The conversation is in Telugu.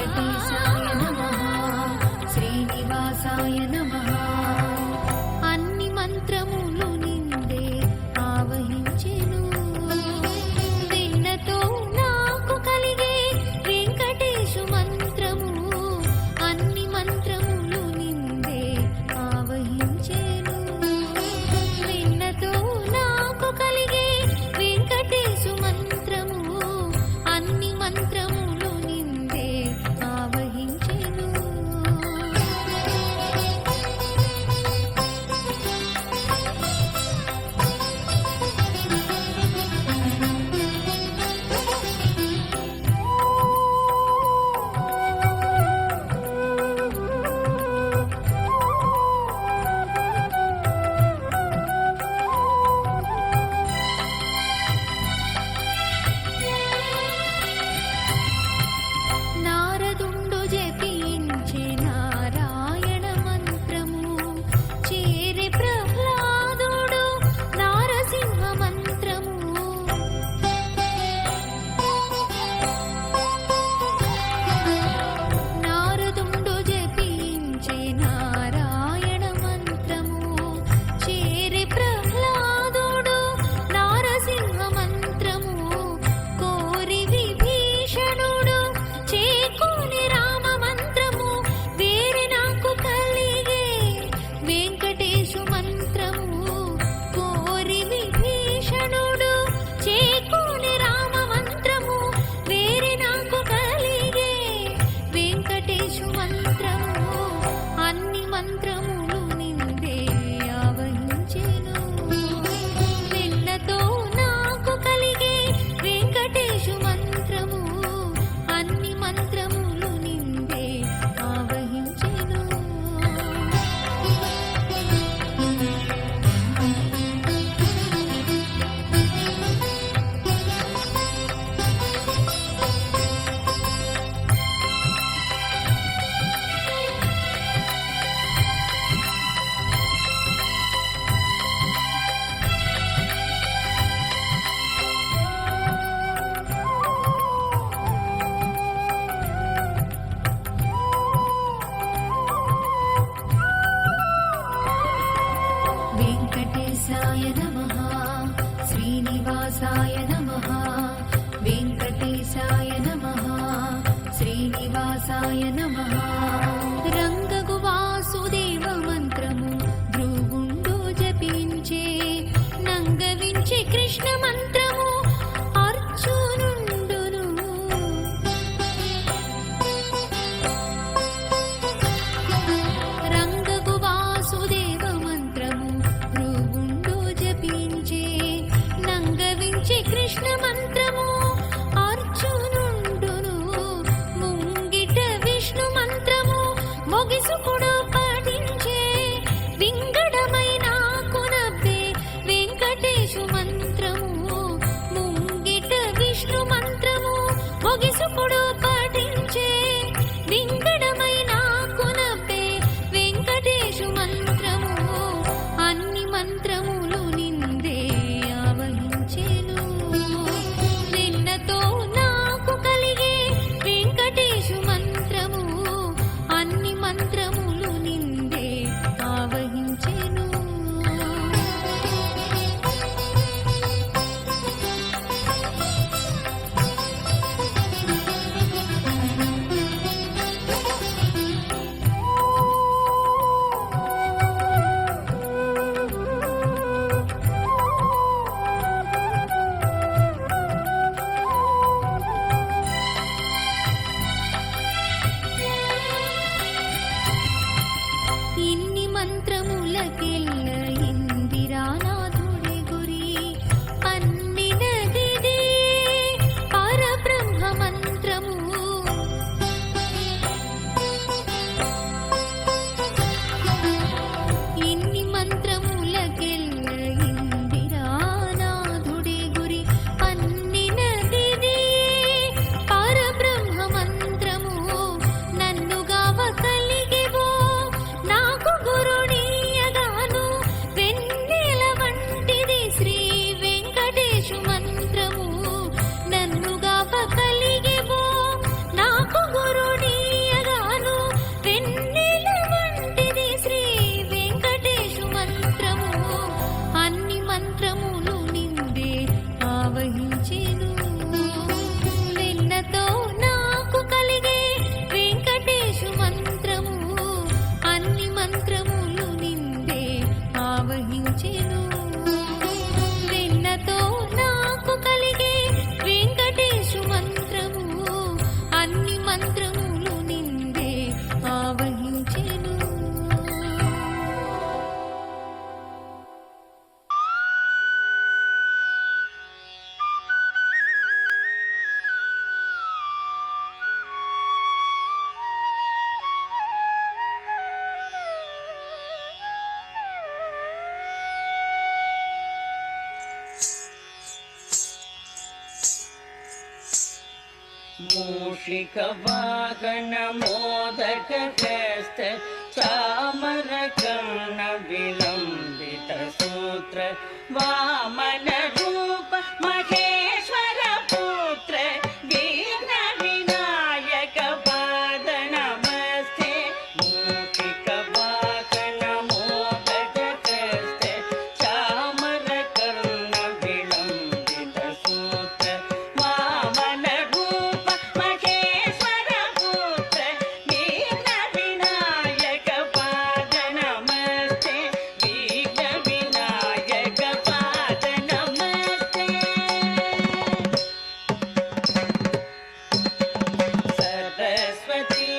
వెంకటేశాయ నమః శ్రీనివాసాయ నమః అన్ని మంత్రములు నిందే ఆవహించెను వెన్నతో నాకు కలిగే వెంకటేశు మంత్రము అన్ని మంత్రములు నిందే ఆవహించెను వెన్నతో నాకు కలిగే వెంకటేశు మంత్రము అన్ని మంత్రములు నిందే ఆవహించెను నారదుండు జపించే నారాయణ మంత్రము చేరే ప్రహ్లాదుడు నారసింహ మంత్రము నారదుండు జపించే నారాయణ మంత్రము చేరే ప్రహ్లాదుడు నారసింహ మంత్రము కోరి విభీషణుడు చేకోని రామ మంత్రము వేరే నాకు కలిగే వెంకటేశు మంత్రము కోరి విభీషణుడు చేకోని రామ మంత్రము వేరే నాకు కలిగే వెంకటేశు మంత్రము అన్ని మంత్రములు నిందే ఆవహించెను వెన్నతో నాకు కలిగే వెంకటేశు మంత్రము అన్ని మంత్రములు నిందే ఆవహించెను వెంకటేశాయ నమః శ్రీనివాసాయ నమః వెంకటేశాయ నమః శ్రీనివాసాయ నమః రంగగు వాసుదేవ మంత్రము భృగుండు జపించే నంగవించే కృష్ణ మంత్రము అర్జునుండును రంగగు వాసుదేవ మంత్రము భృగుండు జపించే నంగవించే కృష్ణ మంత్రము అర్జునుండును ముంగిట విష్ణు మంత్రము మొగిసుకుడు పఠించే వింగడమైన కునబ్బే వెంకటేశు మంత్రము ముంగిట విష్ణు మంత్రము మొగిసుకుడు పఠించే వింగడమైన కునబ్బే వెంకటేశు మంత్రము అన్ని మంత్రములు నిందే ఆవహించెను వెన్నతో నాకు కలిగే వెంకటేశు మంత్రము అన్ని మంత్రములు मूषिकवाहन मोदकहस्त चामरकर्ण विलम्बित सूत्र वामन रूप महेश्वर पुत्र विघ्न विनायक पाद नमस्ते मूषिकवाहन मोदकहस्त चामरकर्ण विलम्बित सूत्र वामन रूप महेश्वर पुत्र विघ्न विनायक पाद नमस्ते विघ्न विनायक पाद नमस्ते सरस्वती